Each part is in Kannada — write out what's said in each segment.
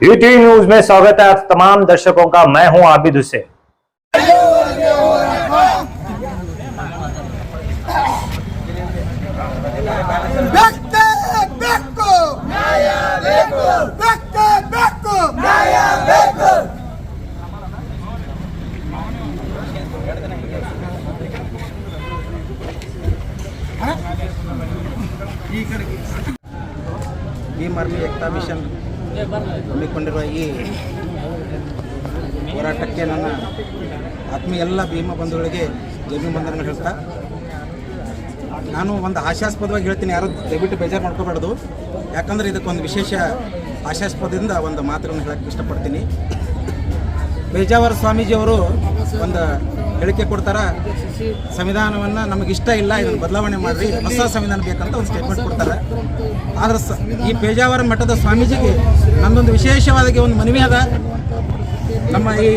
ईटीवी न्यूज में स्वागत है आप तमाम दर्शकों का। मैं हूं आबिद हुसैन। ಭೀಮರ್ಮಿ ಏಕತಾ ಮಿಷನ್ ಹಮ್ಮಿಕೊಂಡಿರುವ ಈ ಹೋರಾಟಕ್ಕೆ ನನ್ನ ಆತ್ಮೀಯ ಎಲ್ಲ ಭೀಮ ಬಂಧುಗಳಿಗೆ ಜನ್ಮಬಂಧನ ಹೇಳ್ತಾ, ನಾನು ಒಂದು ಹಾಸ್ಯಾಸ್ಪದವಾಗಿ ಹೇಳ್ತೀನಿ, ಯಾರು ದಯವಿಟ್ಟು ಬೇಜಾರು ಮಾಡ್ಕೋಬಾರ್ದು. ಯಾಕಂದರೆ ಇದಕ್ಕೊಂದು ವಿಶೇಷ ಹಾಸ್ಯಾಸ್ಪದದಿಂದ ಒಂದು ಮಾತುಗಳನ್ನು ಹೇಳಕ್ಕೆ ಇಷ್ಟಪಡ್ತೀನಿ. ಪೇಜಾವರ ಸ್ವಾಮೀಜಿಯವರು ಒಂದು ಹೇಳಿಕೆ ಕೊಡ್ತಾರೆ, ಸಂವಿಧಾನವನ್ನು ನಮಗಿಷ್ಟ ಇಲ್ಲ, ಇದನ್ನು ಬದಲಾವಣೆ ಮಾಡಿರಿ, ಹೊಸ ಸಂವಿಧಾನ ಬೇಕಂತ ಒಂದು ಸ್ಟೇಟ್ಮೆಂಟ್ ಕೊಡ್ತಾರೆ. ಆದರೆ ಈ ಪೇಜಾವರ ಮಠದ ಸ್ವಾಮೀಜಿಗೆ ನನ್ನೊಂದು ವಿಶೇಷವಾದ ಒಂದು ಮನವಿ ಅದ. ನಮ್ಮ ಈ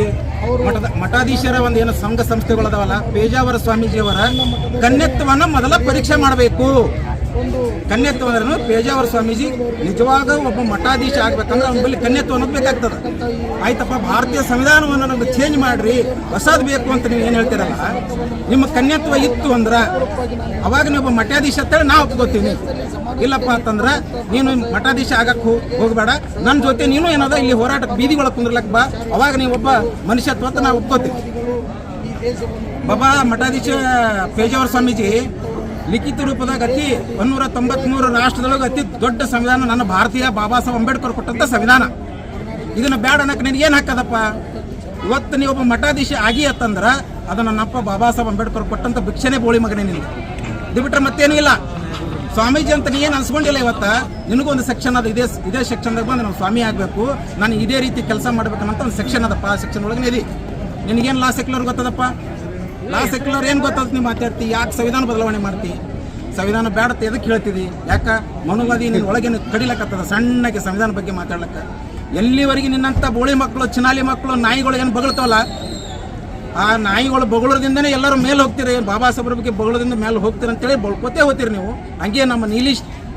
ಮಠಾಧೀಶರ ಒಂದು ಏನು ಸಂಘ ಸಂಸ್ಥೆಗಳದಾವಲ್ಲ, ಪೇಜಾವರ ಸ್ವಾಮೀಜಿಯವರ ಕನ್ಯತ್ವವನ್ನು ಮೊದಲ ಪರೀಕ್ಷೆ ಮಾಡಬೇಕು. ಕನ್ಯತ್ವ ಅಂದ್ರೆ ಪೇಜಾವರ ಸ್ವಾಮೀಜಿ ನಿಜವಾಗ ಒಬ್ಬ ಮಠಾಧೀಶ ಆಗ್ಬೇಕಂದ್ರೆ ಅವ್ನ ಬಳಿ ಕನ್ಯತ್ವ ಅನ್ನೋದು ಬೇಕಾಗ್ತದೆ. ಆಯ್ತಪ್ಪ, ಭಾರತೀಯ ಸಂವಿಧಾನವನ್ನು ನಮ್ಗೆ ಚೇಂಜ್ ಮಾಡ್ರಿ, ಹೊಸದು ಬೇಕು ಅಂತ ನೀವು ಏನು ಹೇಳ್ತೀರಲ್ಲ, ನಿಮ್ಮ ಕನ್ಯತ್ವ ಇತ್ತು ಅಂದ್ರೆ ಅವಾಗ ನೀವು ಮಠಾಧೀಶ ಅಂತೇಳಿ ನಾವು ಒಪ್ಕೋತೀವಿ. ಇಲ್ಲಪ್ಪ ಅಂತಂದ್ರೆ ನೀನು ಮಠಾಧೀಶ ಆಗಕ್ಕೆ ಹೋಗಬೇಡ, ನನ್ನ ಜೊತೆ ನೀನು ಏನದ ಇಲ್ಲಿ ಹೋರಾಟಕ್ಕೆ ಬೀದಿ ಒಳಗೆ ಕುಂದ್ರಲಕ್ಕೆ ಬಾ, ಅವಾಗ ನೀವು ಒಬ್ಬ ಮನುಷ್ಯತ್ವ ಅಂತ ನಾವು ಒಪ್ಕೋತೀವಿ. ಬಾಬಾ ಮಠಾಧೀಶ ಪೇಜಾವರ ಸ್ವಾಮೀಜಿ ಲಿಖಿತ ರೂಪದಾಗ ಅತಿ 193 ರಾಷ್ಟ್ರದೊಳಗೆ ಅತಿ ದೊಡ್ಡ ಸಂವಿಧಾನ ನನ್ನ ಭಾರತೀಯ ಬಾಬಾ ಸಾಹೇಬ್ ಅಂಬೇಡ್ಕರ್ ಕೊಟ್ಟಂತ ಸಂವಿಧಾನ. ಇದನ್ನ ಬೇಡ ಅನ್ನಕ್ಕೆ ನಿನಗೆ ಏನು ಹಾಕದಪ್ಪ? ಇವತ್ತು ನೀವು ಒಬ್ಬ ಮಠಾಧೀಶ ಆಗಿ ಅಂತಂದ್ರೆ ಅದು ನನ್ನಪ್ಪ ಬಾಬಾ ಸಾಹೇಬ್ ಅಂಬೇಡ್ಕರ್ ಕೊಟ್ಟಂತ ಭಿಕ್ಷೆನೇ ಬೋಳಿ ಮಗನೇ ನಿನಗೆ. ಇದು ಬಿಟ್ರೆ ಮತ್ತೇನೂ ಇಲ್ಲ. ಸ್ವಾಮೀಜಿ ಅಂತ ನೀ ಏನು ಅನ್ಸ್ಕೊಂಡಿಲ್ಲ. ಇವತ್ತು ನಿನಗೊಂದು ಸೆಕ್ಷನ್ ಅದು, ಇದೇ ಸೆಕ್ಷನ್ದಾಗ ಬಂದು ನಾವು ಸ್ವಾಮಿ ಆಗಬೇಕು, ನಾನು ಇದೇ ರೀತಿ ಕೆಲಸ ಮಾಡ್ಬೇಕನ್ನಂತ ಒಂದು ಸೆಕ್ಷನ್ ಅದಪ್ಪ. ಆ ಸೆಕ್ಷನ್ ಒಳಗೆ ಇದೆ. ನಿನಗೇನು ಲಾ ಸೆಕ್ಯುಲರ್ ಗೊತ್ತದಪ್ಪ? ಲಾ ಸೆಕ್ಯುಲರ್ ಏನು ಗೊತ್ತದ? ನೀವು ಮಾತಾಡ್ತಿ, ಯಾಕೆ ಸಂವಿಧಾನ ಬದಲಾವಣೆ ಮಾಡ್ತಿ? ಸಂವಿಧಾನ ಬೇಡತ್ತೆ ಎದಕ್ಕೆ ಹೇಳ್ತಿದ್ದಿ? ಯಾಕೆ ಮನುವಾದಿ ನಿನ್ನ ಒಳಗೆ ಕಡಿಲಕ್ಕತ್ತದ ಸಣ್ಣಗೆ ಸಂವಿಧಾನ ಬಗ್ಗೆ ಮಾತಾಡ್ಲಕ್ಕ. ಎಲ್ಲಿವರೆಗೆ ನಿನ್ನಂಥ ಬೋಳಿ ಮಕ್ಕಳು, ಚಿನಾಲಿ ಮಕ್ಕಳು, ನಾಯಿಗಳು ಏನು ಬಗಳ್ತಾವಲ್ಲ, ಆ ನಾಯಿಗಳು ಬಗಳೋದ್ರಿಂದನೇ ಎಲ್ಲರೂ ಮೇಲೆ ಹೋಗ್ತೀರಿ. ಬಾಬಾ ಸಾಹೇಬ್ರ ಬಗ್ಗೆ ಬಗಳೋದ್ರಿಂದ ಮೇಲೆ ಹೋಗ್ತೀರಿ ಅಂತೇಳಿ ಬಳ್ಕೋತೇ ಹೋಗ್ತೀರಿ ನೀವು. ಹಂಗೆ ನಮ್ಮ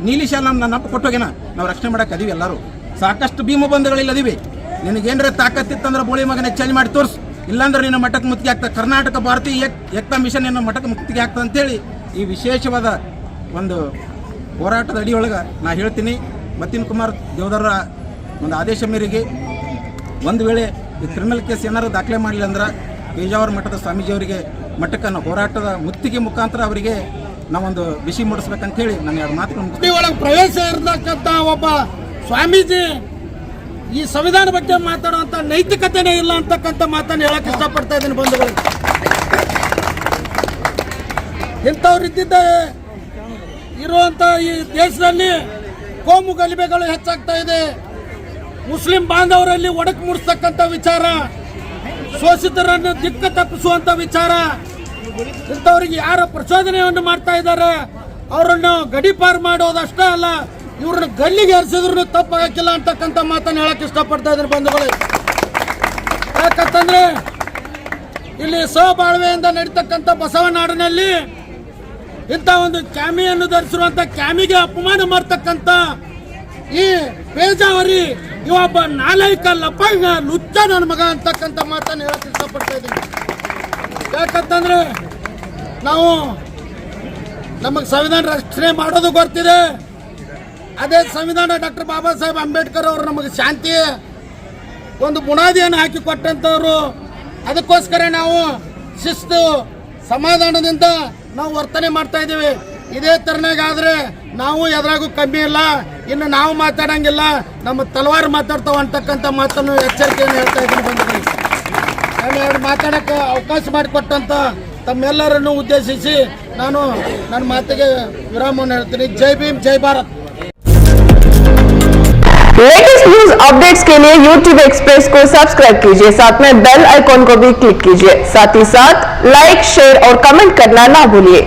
ನೀಲೀಶ ನನ್ನ ಅಪ್ಪ ಕೊಟ್ಟೋಗೇನ ನಾವು ರಕ್ಷಣೆ ಮಾಡಕ್ಕೆ ಅದೀವಿ. ಎಲ್ಲರೂ ಸಾಕಷ್ಟು ಭೀಮ ಬಂಧುಗಳಿಲ್ಲ ಅದೀವಿ. ನಿನಗೇನ್ರೆ ತಾಕತ್ತಿತ್ತಂದ್ರೆ ಬೋಳಿ ಮಗನೇ ಚೇಂಜ್ ಮಾಡಿ ತೋರಿಸು, ಇಲ್ಲಾಂದ್ರೆ ನಿನ್ನ ಮಠಕ್ಕೆ ಮುಕ್ತಿ ಆಗ್ತದೆ. ಕರ್ನಾಟಕ ಭಾರತೀಯ ಏಕತಾ ಮಿಷನ್ ನಿನ್ನ ಮಠಕ್ಕೆ ಮುಕ್ತಿಗೆ ಆಗ್ತದೆ ಅಂತೇಳಿ ಈ ವಿಶೇಷವಾದ ಒಂದು ಹೋರಾಟದ ಅಡಿಯೊಳಗೆ ನಾ ಹೇಳ್ತೀನಿ. ಮತ್ತಿನ್ ಕುಮಾರ್ ದೇವದರ ಒಂದು ಆದೇಶ ಮೇರೆಗೆ ಒಂದು ವೇಳೆ ಈ ಕ್ರಿಮಿನಲ್ ಕೇಸ್ ಏನಾರು ದಾಖಲೆ ಮಾಡಲಿಲ್ಲ ಅಂದ್ರೆ ಪೇಜಾವರ ಮಠದ ಸ್ವಾಮೀಜಿಯವರಿಗೆ ಮಠಕ್ಕೆ ಹೋರಾಟದ ಮುಕ್ತಿಗೆ ಮುಖಾಂತರ ಅವರಿಗೆ ನಾವೊಂದು ಬಿಸಿ ಮೂಡಿಸ್ಬೇಕಂತೇಳಿ ನಾನು ಎರಡು ಮಾತುಗಳು ಒಳಗೆ ಪ್ರವೇಶ ಇರತಕ್ಕಂಥ ಒಬ್ಬ ಸ್ವಾಮೀಜಿ ಈ ಸಂವಿಧಾನ ಬಗ್ಗೆ ಮಾತಾಡುವಂತ ನೈತಿಕತೆನೇ ಇಲ್ಲ ಅಂತಕ್ಕಂಥ ಮಾತನ್ನು ಹೇಳಕ್ ಇಷ್ಟಪಡ್ತಾ ಇದ್ದೀನಿ ಬಂಧುಗಳು. ಇಂಥವ್ರು ಇರುವಂತ ಈ ದೇಶದಲ್ಲಿ ಕೋಮು ಗಲಭೆಗಳು ಹೆಚ್ಚಾಗ್ತಾ ಇದೆ. ಮುಸ್ಲಿಂ ಬಾಂಧವರಲ್ಲಿ ಒಡಕು ಮೂಡಿಸ್ತಕ್ಕಂಥ ವಿಚಾರ, ಶೋಷಿತರನ್ನು ದಿಕ್ಕ ತಪ್ಪಿಸುವಂತ ವಿಚಾರ, ಇಂಥವ್ರಿಗೆ ಯಾರ ಪ್ರಚೋದನೆಯನ್ನು ಮಾಡ್ತಾ ಇದ್ದಾರೆ ಅವರನ್ನು ಗಡಿಪಾರು ಮಾಡೋದಷ್ಟೇ ಅಲ್ಲ, ಇವ್ರನ್ನ ಗಲ್ಲಿಗೆ ಹರಿಸಿದ್ರು ತಪ್ಪಾಗಕ್ಕಿಲ್ಲ ಅಂತಕ್ಕಂಥ ಮಾತನ್ನು ಹೇಳಕ್ ಇಷ್ಟಪಡ್ತಾ ಇದ್ದಾರೆ ಬಂಧುಗಳು. ಯಾಕಂತಂದ್ರೆ ಇಲ್ಲಿ ಸಹಬಾಳ್ವೆಯಿಂದ ನಡೀತಕ್ಕಂಥ ಬಸವನಾಡಿನಲ್ಲಿ ಇಂಥ ಒಂದು ಕ್ಯಾಮಿಯನ್ನು ಧರಿಸಿರುವಂತ ಕ್ಯಾಮಿಗೆ ಅಪಮಾನ ಮಾಡ್ತಕ್ಕಂಥ ಈ ಪೇಜಾವರಿ ಇವೊಬ್ಬ ನಾಲೈಕ ಲಪಂಗ ಲುಚ್ಚ ನನ್ನ ಮಗ ಅಂತಕ್ಕಂಥ ಮಾತನ್ನು ಹೇಳಕ್ ಇಷ್ಟಪಡ್ತಾ ಇದ್ದೀನಿ. ಯಾಕಂತಂದ್ರೆ ನಾವು ನಮಗೆ ಸಂವಿಧಾನ ರಕ್ಷಣೆ ಮಾಡೋದು ಗೊತ್ತಿದೆ. ಅದೇ ಸಂವಿಧಾನ ಡಾಕ್ಟರ್ ಬಾಬಾ ಸಾಹೇಬ್ ಅಂಬೇಡ್ಕರ್ ಅವರು ನಮಗೆ ಶಾಂತಿ ಒಂದು ಬುನಾದಿಯನ್ನು ಹಾಕಿ ಕೊಟ್ಟಂಥವ್ರು. ಅದಕ್ಕೋಸ್ಕರ ನಾವು ಶಿಸ್ತು ಸಮಾಧಾನದಿಂದ ನಾವು ವರ್ತನೆ ಮಾಡ್ತಾ ಇದ್ದೀವಿ. ಇದೇ ತರನಾಗಾದ್ರೆ ನಾವು ಎದುರಾಗೂ ಕಮ್ಮಿ ಇಲ್ಲ, ಇನ್ನು ನಾವು ಮಾತಾಡಂಗಿಲ್ಲ, ನಮ್ಮ ತಲವಾರು ಮಾತಾಡ್ತಾವ ಅಂತಕ್ಕಂಥ ಮಾತನ್ನು ಎಚ್ಚರಿಕೆಯನ್ನು ಹೇಳ್ತಾ ಇದ್ದೀನಿ ಬಂಧುಗಳು. ನಾನು ಎರಡು ಮಾತಾಡೋಕ್ಕೆ ಅವಕಾಶ ಮಾಡಿಕೊಟ್ಟಂತ ತಮ್ಮೆಲ್ಲರನ್ನು ಉದ್ದೇಶಿಸಿ ನಾನು ನನ್ನ ಮಾತಿಗೆ ವಿರಾಮವನ್ನು ಹೇಳ್ತೀನಿ. ಜೈ ಭೀಮ್, ಜೈ ಭಾರತ್. लेटेस्ट न्यूज अपडेट्स के लिए YouTube एक्सप्रेस को सब्सक्राइब कीजिए, साथ में बेल आइकॉन को भी क्लिक कीजिए। साथ ही साथ लाइक, शेयर और कमेंट करना ना भूलिए।